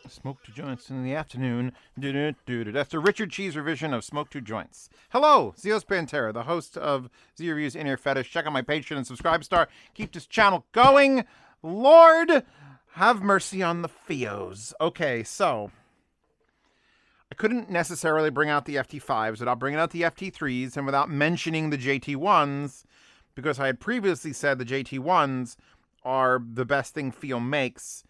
Smoke Two Joints in the afternoon. That's a Richard Cheese revision of Smoke Two Joints. Hello, Zeospantera, the host of Z Reviews In Ear Fetish. Check out my Patreon and subscribe star. Keep this channel going. Lord, have mercy on the FiiOs. Okay, so I couldn't necessarily bring out the FT5s without bringing out the FT3s and without mentioning the JT1s, because I had previously said the JT1s are the best thing FiiO makes,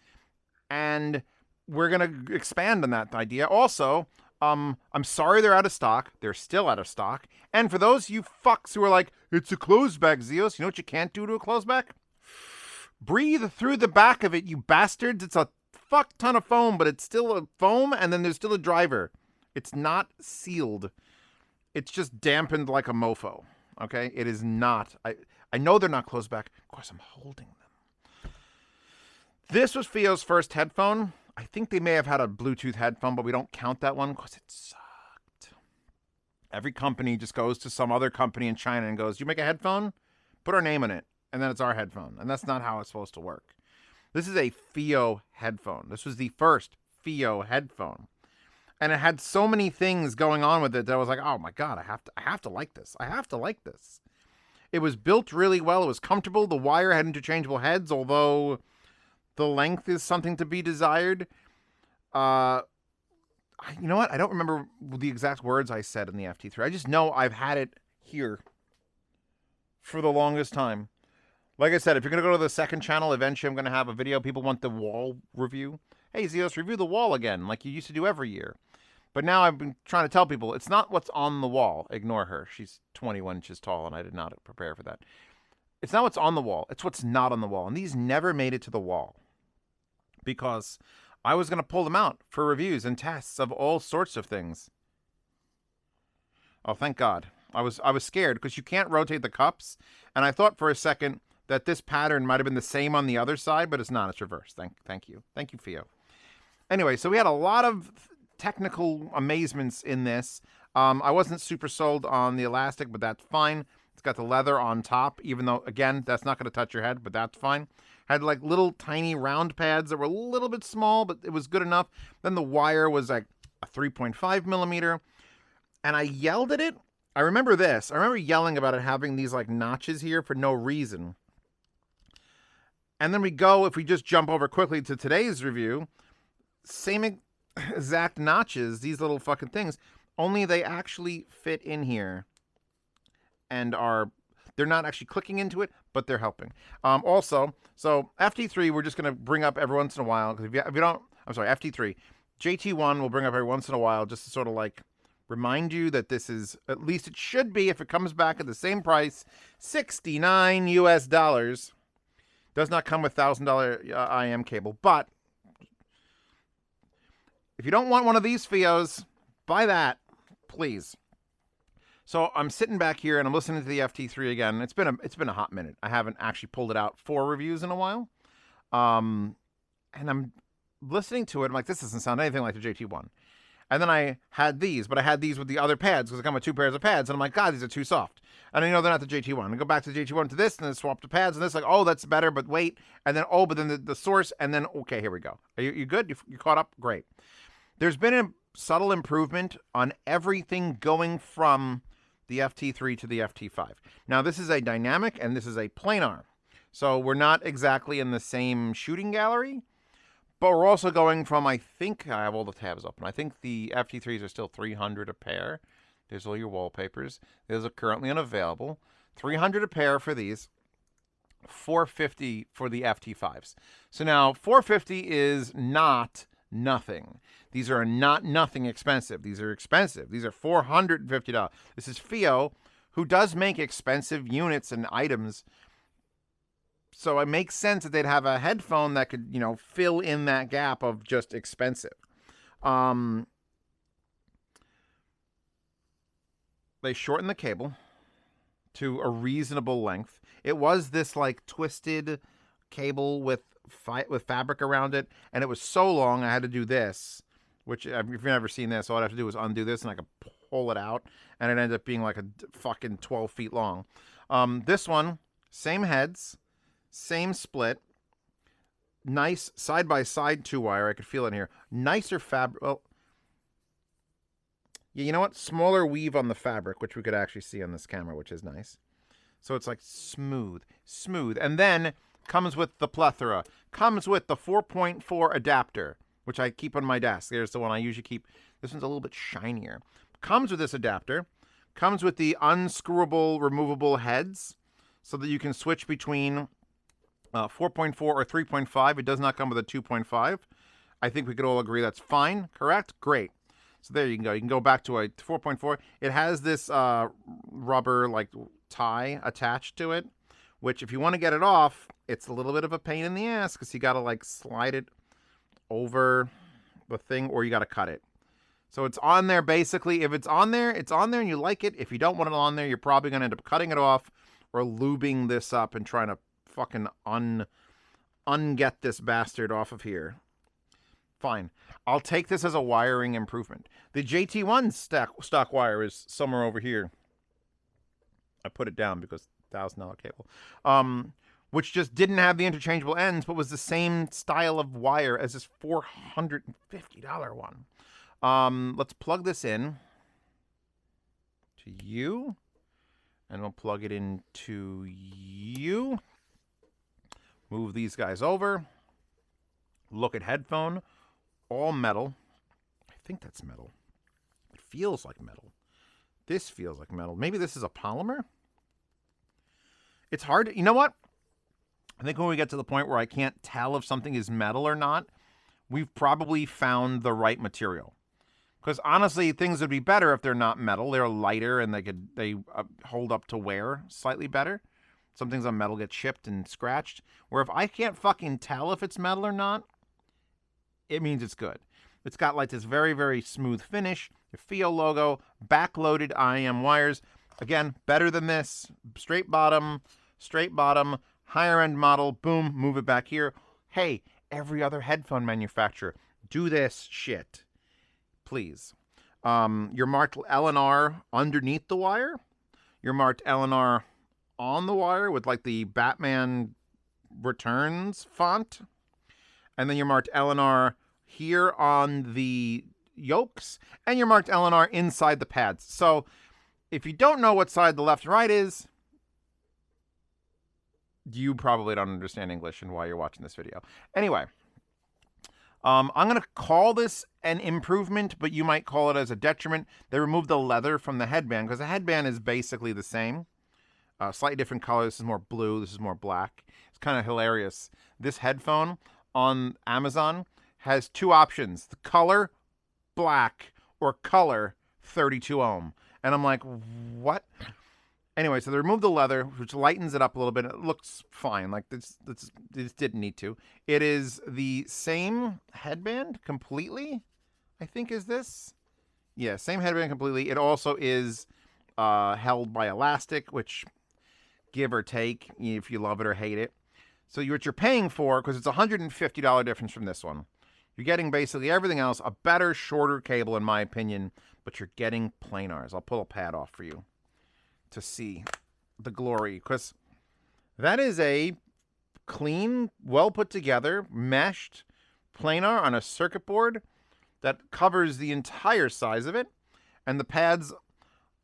and we're going to expand on that idea. Also, I'm sorry they're out of stock. They're still out of stock. And for those you fucks who are like, it's a closed back, Zeos, you know what you can't do to a closed back? Breathe through the back of it, you bastards. It's a fuck ton of foam, but it's still a foam, and then there's still a driver. It's not sealed. It's just dampened like a mofo. Okay? It is not. I know they're not closed back. Of course, I'm holding them. This was FiiO's first headphone. I think they may have had a Bluetooth headphone, but we don't count that one because it sucked. Every company just goes to some other company in China and goes, you make a headphone? Put our name in it. And then it's our headphone. And that's not how it's supposed to work. This is a FiiO headphone. This was the first FiiO headphone. And it had so many things going on with it that I was like, oh my God, I have to like this. I have to like this. It was built really well. It was comfortable. The wire had interchangeable heads, although the length is something to be desired. You know what? I don't remember the exact words I said in the FT3. I just know I've had it here for the longest time. Like I said, if you're going to go to the second channel, eventually I'm going to have a video. People want the wall review. Hey, Zeos, review the wall again, like you used to do every year. But now I've been trying to tell people, it's not what's on the wall. Ignore her. She's 21 inches tall, and I did not prepare for that. It's not what's on the wall. It's what's not on the wall. And these never made it to the wall, because I was going to pull them out for reviews and tests of all sorts of things. Oh, thank God. I was scared because you can't rotate the cups. And I thought for a second that this pattern might have been the same on the other side, but it's not. It's reversed. Thank you. Thank you, FiiO. Anyway, so we had a lot of technical amazements in this. I wasn't super sold on the elastic, but that's fine. It's got the leather on top, even though, again, that's not going to touch your head, but that's fine. Had like little tiny round pads that were a little bit small, but it was good enough. Then the wire was like a 3.5 millimeter. And I yelled at it. I remember this. I remember yelling about it having these like notches here for no reason. And then if we just jump over quickly to today's review, same exact notches, these little fucking things, only they actually fit in here and they're not actually clicking into it, but they're helping. Also, so FT3, we're just going to bring up every once in a while, because if you don't, I'm sorry, FT3. JT1 we'll bring up every once in a while just to sort of like remind you that this is, at least it should be, if it comes back at the same price, $69 US. Does not come with $1,000 IM cable, but if you don't want one of these FiiOs, buy that, please. So I'm sitting back here and I'm listening to the FT3 again. It's been a hot minute. I haven't actually pulled it out for reviews in a while, and I'm listening to it. I'm like, this doesn't sound anything like the JT1. And then I had these, but I had these with the other pads because I come with two pairs of pads, and I'm like, God, these are too soft. And I know they're not the JT1. I go back to the JT1 to this, and then swap the pads, and this like, oh, that's better, but wait, and then but then the source, and then okay, here we go. Are you good? You caught up? Great. There's been a subtle improvement on everything going from the FT3 to the FT5. Now, this is a dynamic, and this is a planar. So we're not exactly in the same shooting gallery, but we're also going from, I think, I have all the tabs open. I think the FT3s are still $300 a pair. There's all your wallpapers. Those are currently unavailable. $300 a pair for these. $450 for the FT5s. So now, $450 is not nothing. These are not nothing expensive. These are expensive. These are $450. This is FiiO, who does make expensive units and items. So it makes sense that they'd have a headphone that could, fill in that gap of just expensive. They shortened the cable to a reasonable length. It was this like twisted cable with fabric around it, and it was so long I had to do this, which if you've never seen this, all I have to do is undo this and I could pull it out, and it ended up being like a fucking 12 feet long. This one, same heads, same split, nice side-by-side 2-wire. I could feel it in here. Nicer fabric. Well, yeah, you know what? Smaller weave on the fabric, which we could actually see on this camera, which is nice. So it's like smooth. And then comes with the plethora. Comes with the 4.4 adapter, which I keep on my desk. There's the one I usually keep. This one's a little bit shinier. Comes with this adapter. Comes with the unscrewable, removable heads so that you can switch between 4.4 or 3.5. It does not come with a 2.5. I think we could all agree that's fine. Correct? Great. So there you can go. You can go back to a 4.4. It has this rubber like tie attached to it, which if you want to get it off, it's a little bit of a pain in the ass because you got to like slide it over the thing or you got to cut it. So it's on there basically. If it's on there, it's on there and you like it. If you don't want it on there, you're probably going to end up cutting it off or lubing this up and trying to fucking unget this bastard off of here. Fine. I'll take this as a wiring improvement. The JT1 stock wire is somewhere over here. I put it down because $1,000 cable. Which just didn't have the interchangeable ends, but was the same style of wire as this $450 one. Let's plug this in to you. And we'll plug it into you. Move these guys over. Look at headphone. All metal. I think that's metal. It feels like metal. This feels like metal. Maybe this is a polymer? It's hard to, you know what? I think when we get to the point where I can't tell if something is metal or not, we've probably found the right material. Because honestly, things would be better if they're not metal. They're lighter and they hold up to wear slightly better. Some things on metal get chipped and scratched. Where if I can't fucking tell if it's metal or not, it means it's good. It's got like this very, very smooth finish. The FiiO logo, back-loaded IM wires. Again, better than this. Straight bottom, higher-end model. Boom, move it back here. Hey, every other headphone manufacturer, do this shit. Please. You're marked L&R underneath the wire. You're marked L&R on the wire with like the Batman Returns font. And then you're marked L&R here on the yokes. And you're marked L&R inside the pads. So if you don't know what side the left and right is, you probably don't understand English and why you're watching this video. Anyway, I'm going to call this an improvement, but you might call it as a detriment. They removed the leather from the headband because the headband is basically the same. Slightly different color. This is more blue. This is more black. It's kind of hilarious. This headphone on Amazon has two options. The color, black, or color, 32 ohm. And I'm like, what? Anyway, so they removed the leather, which lightens it up a little bit. It looks fine. Like this didn't need to. It is the same headband completely, I think is this. Yeah, same headband completely. It also is held by elastic, which give or take if you love it or hate it. So what you're paying for, because it's a $150 difference from this one, you're getting basically everything else, a better, shorter cable in my opinion, but you're getting planars. I'll pull a pad off for you to see the glory, because that is a clean, well put together, meshed planar on a circuit board that covers the entire size of it, and the pads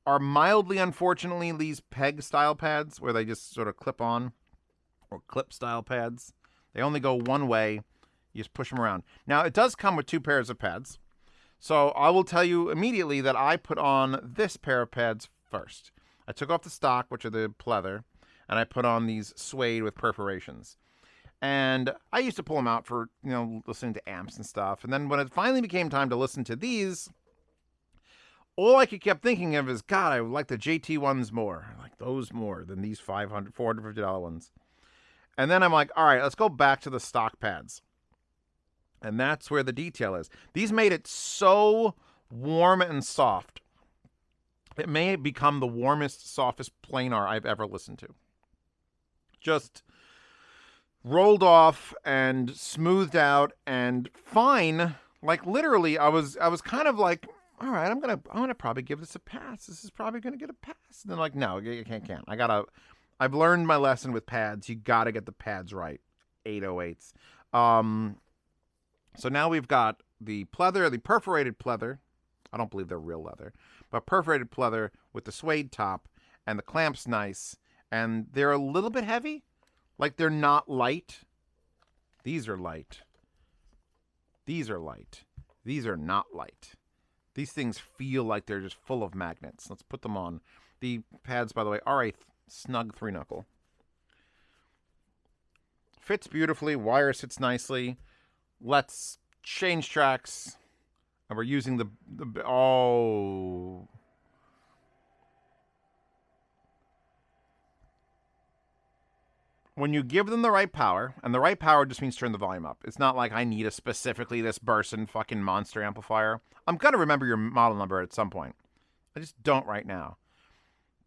are mildly, unfortunately, these peg style pads where they just sort of clip on, or clip style pads. They only go one way. You just push them around. Now, it does come with two pairs of pads. So I will tell you immediately that I put on this pair of pads first. I took off the stock, which are the pleather, and I put on these suede with perforations. And I used to pull them out for, listening to amps and stuff. And then when it finally became time to listen to these, all I kept thinking of is, God, I like the JT ones more. I like those more than these $450 ones. And then I'm like, all right, let's go back to the stock pads. And that's where the detail is. These made it so warm and soft. It may become the warmest, softest planar I've ever listened to. Just rolled off and smoothed out and fine. Like literally, I was kind of like, all right, I'm gonna probably give this a pass. This is probably gonna get a pass. And then like, no, you can't. I've learned my lesson with pads. You gotta get the pads right. 808s. So now we've got the pleather, the perforated pleather. I don't believe they're real leather, but perforated pleather with the suede top, and the clamp's nice, and they're a little bit heavy. Like, they're not light. These are light. These are light. These are not light. These things feel like they're just full of magnets. Let's put them on. The pads, by the way, are a snug 3-knuckle. Fits beautifully. Wire sits nicely. Let's change tracks. And we're using the oh. When you give them the right power, and the right power just means turn the volume up. It's not like I need a specifically this Burson fucking monster amplifier. I'm going to remember your model number at some point. I just don't right now.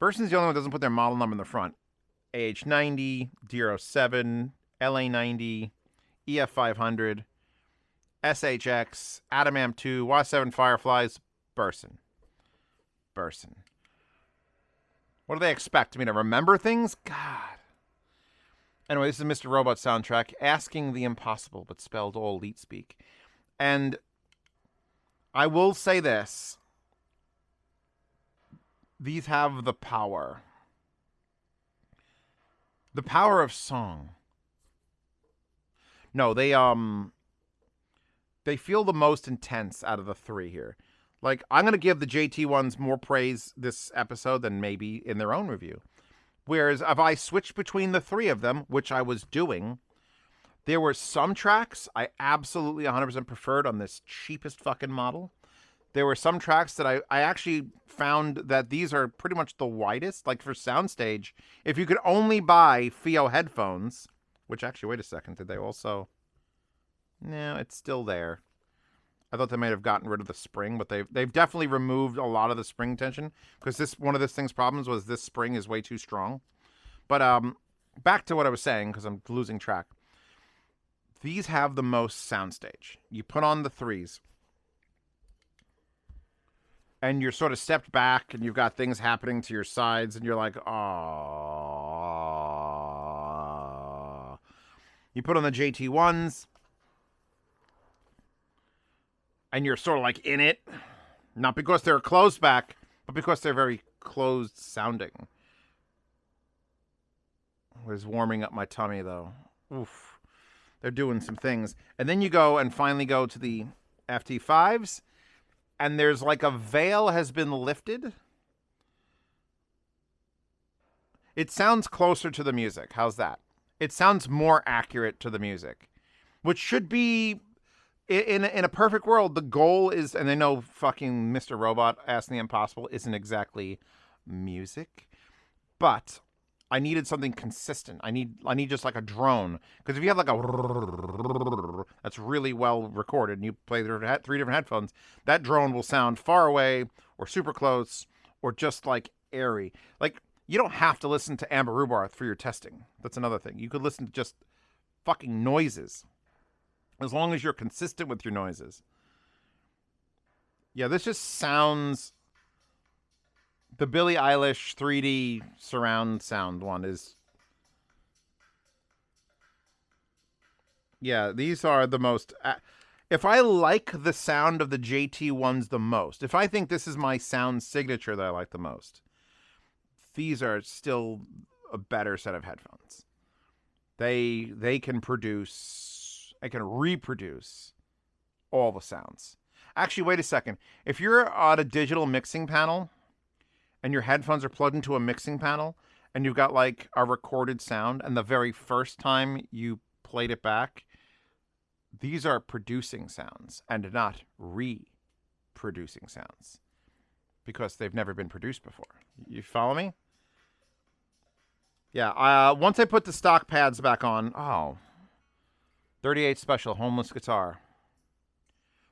Burson's the only one that doesn't put their model number in the front. AH90, DR07, LA90, EF500, SHX, Adamam 2, Y7 Fireflies, Burson. Burson. What do they expect me to remember things? God. Anyway, this is Mr. Robot soundtrack, asking the impossible, but spelled all elite speak. And I will say this. These have the power. The power of song. No, they feel the most intense out of the three here. Like, I'm going to give the JT ones more praise this episode than maybe in their own review. Whereas if I switched between the three of them, which I was doing, there were some tracks I absolutely 100% preferred on this cheapest fucking model. There were some tracks that I actually found that these are pretty much the widest. Like for soundstage, if you could only buy FiiO headphones, which actually, wait a second, did they also? No, it's still there. I thought they might have gotten rid of the spring, but they've definitely removed a lot of the spring tension, because one of this thing's problems was this spring is way too strong. But back to what I was saying, because I'm losing track. These have the most soundstage. You put on the threes, and you're sort of stepped back, and you've got things happening to your sides, and you're like, oh. You put on the JT ones, and you're sort of like in it, not because they're closed back, but because they're very closed sounding. It was warming up my tummy, though. Oof. They're doing some things. And then you go and finally go to the FT5s, and there's like a veil has been lifted. It sounds closer to the music. How's that? It sounds more accurate to the music, which should be... In a perfect world, the goal is, and I know fucking Mr. Robot asking the impossible isn't exactly music, but I needed something consistent. I need just like a drone, because if you have like a that's really well recorded and you play three different headphones, that drone will sound far away or super close or just like airy. Like, you don't have to listen to Amber Rubarth for your testing. That's another thing. You could listen to just fucking noises, as long as you're consistent with your noises. Yeah, this just sounds... The Billie Eilish 3D surround sound one is... Yeah, these are the most... If I like the sound of the JT ones the most, if I think this is my sound signature that I like the most, these are still a better set of headphones. They can produce... I can reproduce all the sounds. Actually, wait a second. If you're on a digital mixing panel and your headphones are plugged into a mixing panel and you've got like a recorded sound, and the very first time you played it back, these are producing sounds and not reproducing sounds, because they've never been produced before. You follow me? Yeah. Once I put the stock pads back on, 38 special homeless guitar.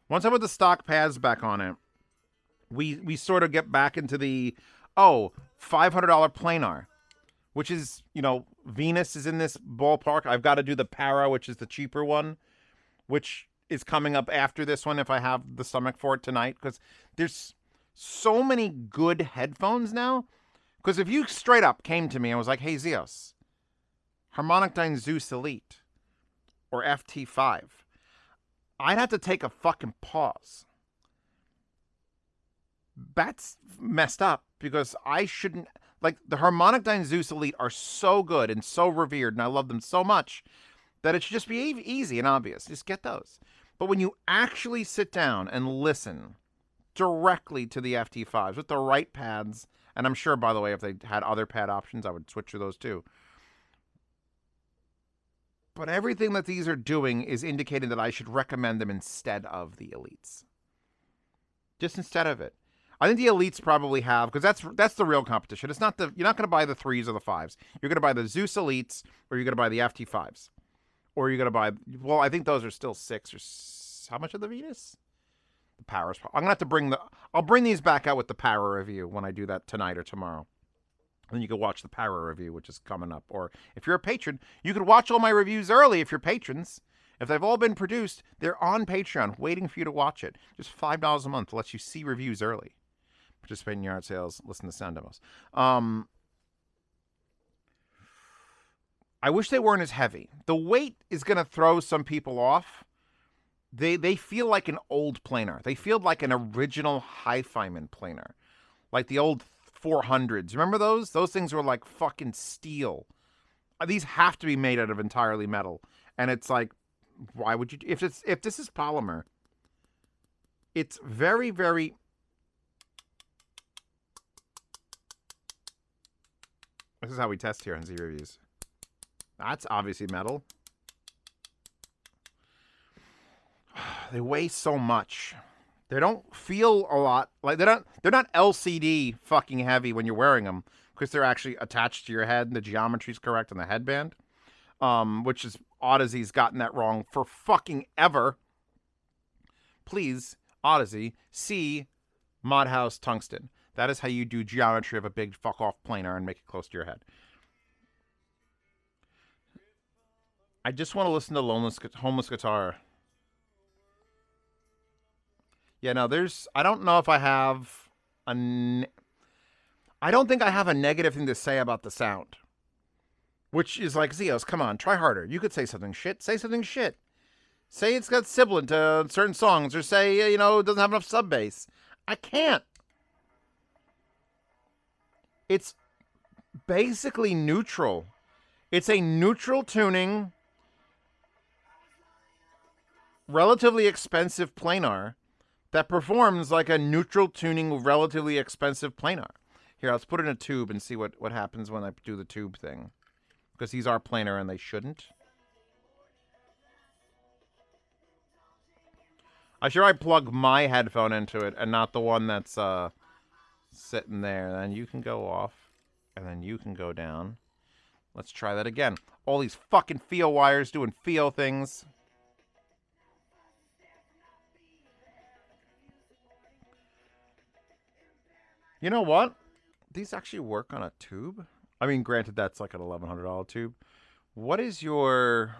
Once I put the stock pads back on it, we sort of get back into the $500 planar, which is, Venus is in this ballpark. I've got to do the Para, which is the cheaper one, which is coming up after this one if I have the stomach for it tonight, because there's so many good headphones now. Because if you straight up came to me and was like, hey, Zeos, Harmonic Dyne Zeus Elite, or FT5, I'd have to take a fucking pause. That's messed up because I shouldn't... Like, the Harmonic Dyne Zeus Elite are so good and so revered, and I love them so much that it should just be easy and obvious. Just get those. But when you actually sit down and listen directly to the FT5s with the right pads, and I'm sure, by the way, if they had other pad options, I would switch to those too. But everything that these are doing is indicating that I should recommend them instead of the Elites. Just instead of it. I think the Elites probably have, because that's the real competition. It's not you're not going to buy the 3s or the 5s. You're going to buy the Zeus Elites, or you're going to buy the FT5s. Or you're going to buy, well, I think those are still 6 or how much of the Venus? The Power's. I'm going to have to I'll bring these back out with the Power review when I do that tonight or tomorrow. And then you can watch the Power review, which is coming up. Or if you're a patron, you could watch all my reviews early if you're patrons. If they've all been produced, they're on Patreon waiting for you to watch it. Just $5 a month lets you see reviews early. Participate in yard sales, listen to sound demos. I wish they weren't as heavy. The weight is going to throw some people off. They feel like an old planar. They feel like an original Hi-Fi-Man planar. Like the old 400s. Remember those? Those things were like fucking steel. These have to be made out of entirely metal. And it's like, why would you... If this is polymer, it's very, very... This is how we test here on Z Reviews. That's obviously metal. They weigh so much. They don't feel a lot like they're not LCD fucking heavy when you're wearing them because they're actually attached to your head and the geometry's correct on the headband. Which is Odyssey's gotten that wrong for fucking ever. Please, Odyssey, see Modhouse Tungsten. That is how you do geometry of a big fuck off planar and make it close to your head. I just want to listen to Homeless Guitar. Yeah, no, I don't know if I have I don't think I have a negative thing to say about the sound. Which is like, Zeos, come on, try harder. You could say something shit. Say something shit. Say it's got sibilant to certain songs, or say, it doesn't have enough sub bass. I can't. It's basically neutral. It's a neutral tuning, relatively expensive planar that performs like a neutral tuning, relatively expensive planar. Here, let's put it in a tube and see what happens when I do the tube thing. Because these are planar and they shouldn't. I should probably plug my headphone into it and not the one that's sitting there. Then you can go off. And then you can go down. Let's try that again. All these fucking FiiO wires doing FiiO things. You know what? These actually work on a tube. I mean, granted, that's like an $1,100 tube. What is your...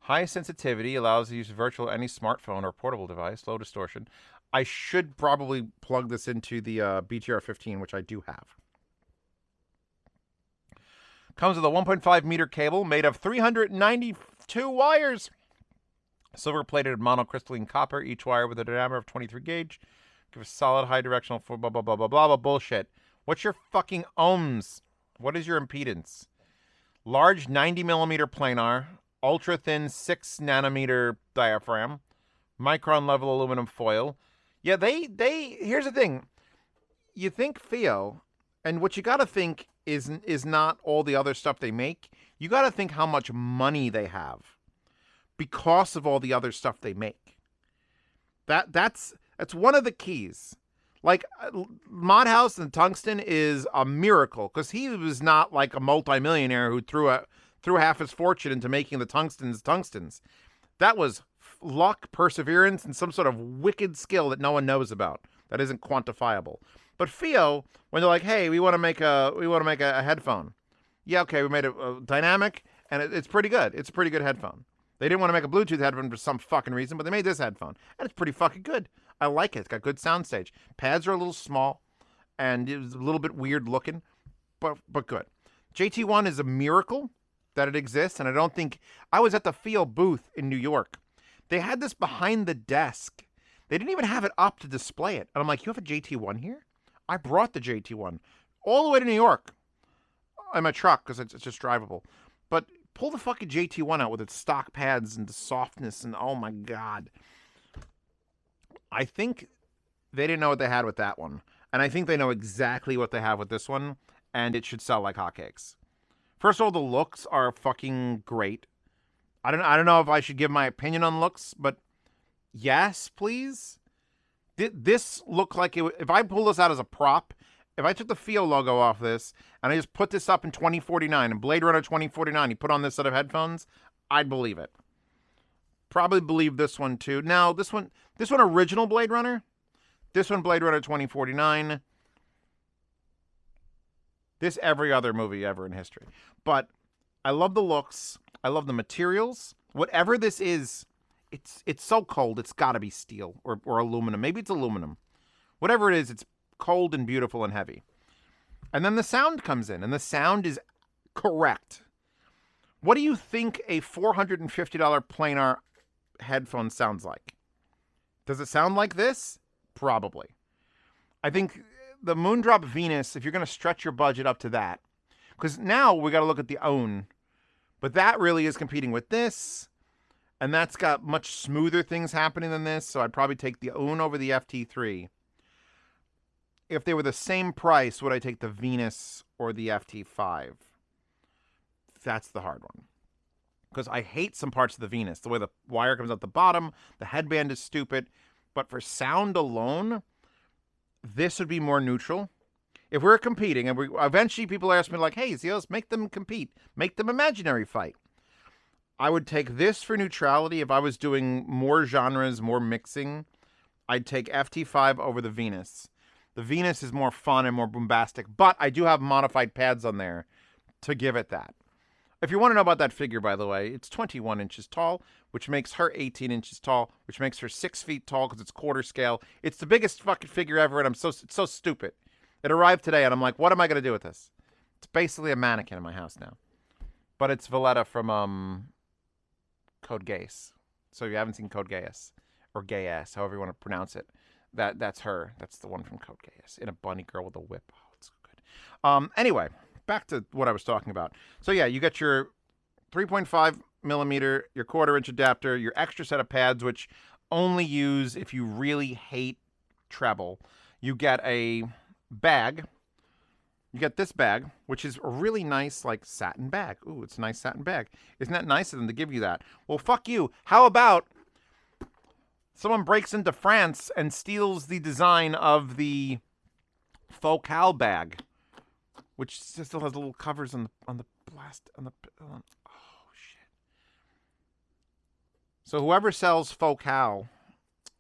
High sensitivity allows the use of virtual any smartphone or portable device. Low distortion. I should probably plug this into the BTR-15, which I do have. Comes with a 1.5 meter cable made of 392 wires. Silver-plated monocrystalline copper, each wire with a diameter of 23 gauge. Give a solid high directional for blah, blah, blah, blah, blah, blah, bullshit. What's your fucking ohms? What is your impedance? Large 90 millimeter planar. Ultra thin 6 nanometer diaphragm. Micron level aluminum foil. Yeah, here's the thing. You think FiiO, and what you got to think is not all the other stuff they make. You got to think how much money they have because of all the other stuff they make. That's one of the keys. Like, Modhouse and Tungsten is a miracle because he was not like a multimillionaire who threw half his fortune into making the tungstens. That was luck, perseverance, and some sort of wicked skill that no one knows about. That isn't quantifiable. But FiiO, when they're like, "Hey, we want to make a headphone," yeah, okay, we made a dynamic, and it's pretty good. It's a pretty good headphone. They didn't want to make a Bluetooth headphone for some fucking reason, but they made this headphone, and it's pretty fucking good. I like it. It's got good soundstage. Pads are a little small, and it was a little bit weird looking, but good. JT1 is a miracle. that it exists, and I don't think... I was at the FiiO booth in New York. They had this behind the desk. They didn't even have it up to display it. And I'm like, you have a JT1 here? I brought the JT1 all the way to New York in my truck because it's just drivable. But pull the fucking JT1 out with its stock pads and the softness, and oh my God. I think they didn't know what they had with that one. And I think they know exactly what they have with this one, and it should sell like hotcakes. First of all, the looks are fucking great. I don't know if I should give my opinion on looks, but yes, please. This looked like it. If I pull this out as a prop, if I took the FiiO logo off this and I just put this up in 2049 and Blade Runner 2049, you put on this set of headphones, I'd believe it. Probably believe this one too. Now, this one original Blade Runner. This one, Blade Runner 2049. This, every other movie ever in history. But I love the looks. I love the materials. Whatever this is, it's so cold, it's got to be steel or aluminum. Maybe it's aluminum. Whatever it is, it's cold and beautiful and heavy. And then the sound comes in, and the sound is correct. What do you think a $450 planar headphone sounds like? Does it sound like this? Probably. I think the Moondrop Venus, if you're going to stretch your budget up to that, because now we got to look at the Own, but that really is competing with this, and that's got much smoother things happening than this, so I'd probably take the Own over the FT3. If they were the same price, would I take the Venus or the FT5? That's the hard one. Because I hate some parts of the Venus. The way the wire comes out the bottom, the headband is stupid. But for sound alone, this would be more neutral. If we're competing, and eventually people ask me like, hey, Zeos, make them compete. Make them imaginary fight. I would take this for neutrality. If I was doing more genres, more mixing, I'd take FT5 over the Venus. The Venus is more fun and more bombastic, but I do have modified pads on there to give it that. If you want to know about that figure, by the way, it's 21 inches tall, which makes her 18 inches tall, which makes her 6 feet tall because it's quarter scale. It's the biggest fucking figure ever, and it's so stupid. It arrived today, and I'm like, what am I going to do with this? It's basically a mannequin in my house now. But it's Valletta from Code Geass. So if you haven't seen Code Geass, or Geass, however you want to pronounce it, that's her. That's the one from Code Geass, in a bunny girl with a whip. Oh, it's so good. Anyway, back to what I was talking about. So yeah, you got your 3.5 millimeter, your quarter-inch adapter, your extra set of pads, which only use if you really hate treble. You get a bag. You get this bag, which is a really nice, like, satin bag. Ooh, it's a nice satin bag. Isn't that nice of them to give you that? Well, fuck you. How about someone breaks into France and steals the design of the Focal bag, which still has little covers on the blast oh shit. So whoever sells Focal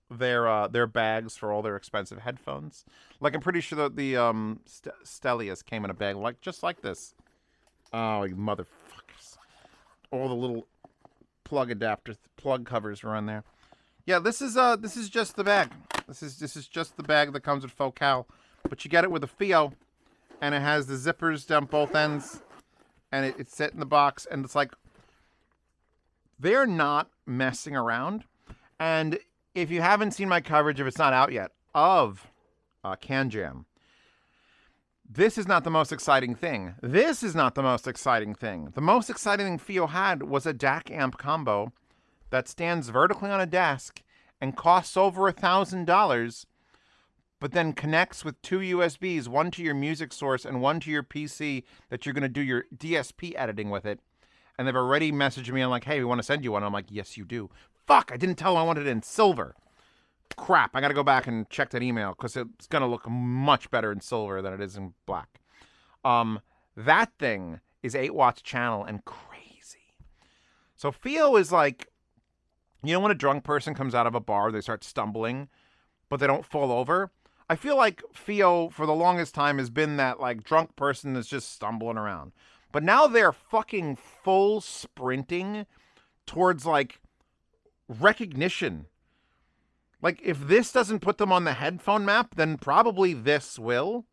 their bags for all their expensive headphones, like I'm pretty sure that the Stelias came in a bag just like this. Oh, you motherfuckers! All the little plug covers were on there. Yeah, this is just the bag. This is just the bag that comes with Focal, but you get it with a FiiO. And it has the zippers down both ends. And it's set in the box. And it's like, they're not messing around. And if you haven't seen my coverage, if it's not out yet, of Can Jam, this is not the most exciting thing. This is not the most exciting thing. The most exciting thing FiiO had was a DAC amp combo that stands vertically on a desk and costs over $1,000, but then connects with two USBs, one to your music source and one to your PC that you're going to do your DSP editing with it. And they've already messaged me and like, hey, we want to send you one. I'm like, yes, you do. Fuck, I didn't tell them I wanted it in silver. Crap, I got to go back and check that email because it's going to look much better in silver than it is in black. That thing is 8 watts channel and crazy. So FiiO is like, you know when a drunk person comes out of a bar, they start stumbling, but they don't fall over? I feel like FiiO for the longest time has been that like drunk person that's just stumbling around. But now they're fucking full sprinting towards like recognition. Like if this doesn't put them on the headphone map, then probably this will.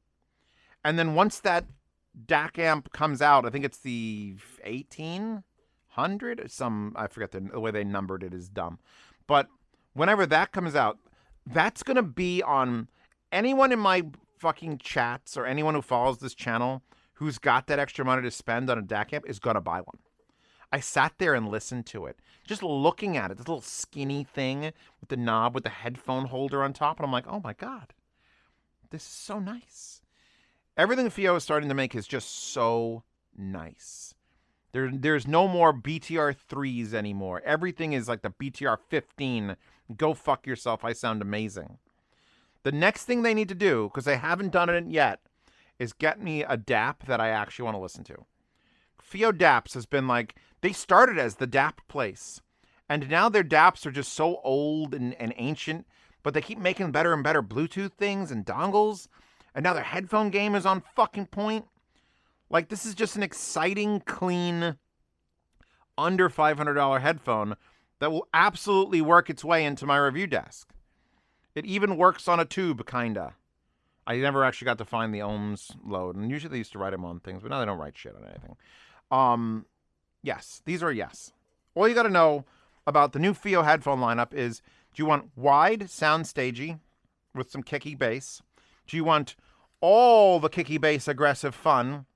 And then once that DAC amp comes out, I think it's the 1800. I forget the way they numbered it is dumb. But whenever that comes out, that's going to be on anyone in my fucking chats or anyone who follows this channel who's got that extra money to spend on a DAC amp is going to buy one. I sat there and listened to it, just looking at it, this little skinny thing with the knob with the headphone holder on top. And I'm like, oh my God, this is so nice. Everything FiiO is starting to make is just so nice. There's no more BTR 3s anymore. Everything is like the BTR 15. Go fuck yourself. I sound amazing. The next thing they need to do, because they haven't done it yet, is get me a DAP that I actually want to listen to. FiiO DAPs has been like, they started as the DAP place. And now their DAPs are just so old and ancient, but they keep making better and better Bluetooth things and dongles. And now their headphone game is on fucking point. Like, this is just an exciting, clean, under $500 headphone that will absolutely work its way into my review desk. It even works on a tube, kinda. I never actually got to find the ohms load, and usually they used to write them on things, but now they don't write shit on anything. Yes, these are yes. All you got to know about the new FiiO headphone lineup is, do you want wide, sound stagey, with some kicky bass? Do you want all the kicky bass, aggressive fun,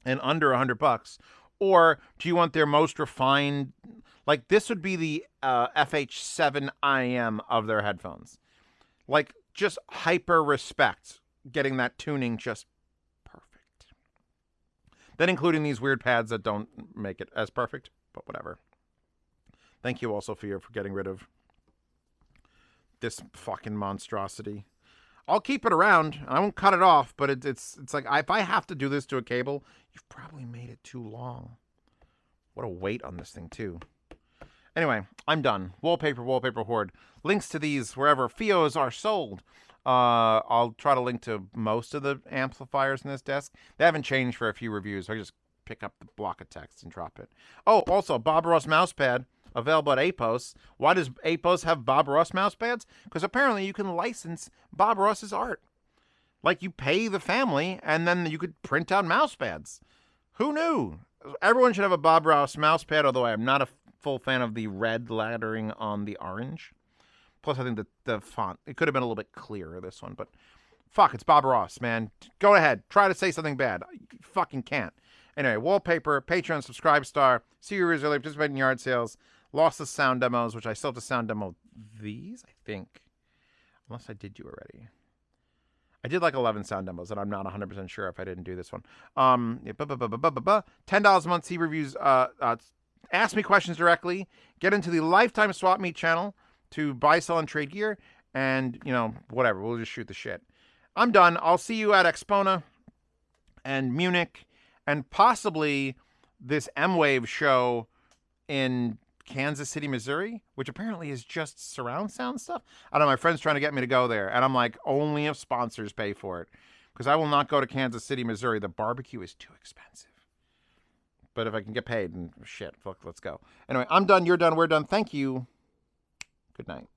and under $100? Or do you want their most refined, like this would be the FH7 IM of their headphones. Like, just hyper respect getting that tuning just perfect. Then including these weird pads that don't make it as perfect, but whatever. Thank you also, FiiO, for getting rid of this fucking monstrosity. I'll keep it around. I won't cut it off, but it's like, if I have to do this to a cable, you've probably made it too long. What a weight on this thing, too. Anyway, I'm done. Wallpaper hoard. Links to these wherever FiiOs are sold. I'll try to link to most of the amplifiers in this desk. They haven't changed for a few reviews. So I just pick up the block of text and drop it. Oh, also, Bob Ross mousepad available at APOS. Why does APOS have Bob Ross mousepads? Because apparently you can license Bob Ross's art. Like, you pay the family, and then you could print out mousepads. Who knew? Everyone should have a Bob Ross mousepad, although I am not a full fan of the red lettering on the orange. Plus, I think the font, it could have been a little bit clearer, this one. But fuck, it's Bob Ross, man. Go ahead. Try to say something bad. You fucking can't. Anyway, wallpaper, Patreon, subscribe star, see your early, participate in yard sales, lossless sound demos, which I still have to sound demo these, I think. Unless I did you already. I did like 11 sound demos, and I'm not 100% sure if I didn't do this one. $10 a month, see reviews, ask me questions directly, get into the Lifetime Swap Meet channel to buy, sell, and trade gear, and, you know, whatever. We'll just shoot the shit. I'm done. I'll see you at Expona and Munich and possibly this M-Wave show in Kansas City, Missouri, which apparently is just surround sound stuff. I don't know. My friend's trying to get me to go there, and I'm like, only if sponsors pay for it, because I will not go to Kansas City, Missouri. The barbecue is too expensive. But if I can get paid, and shit, fuck, let's go. Anyway, I'm done. You're done. We're done. Thank you. Good night.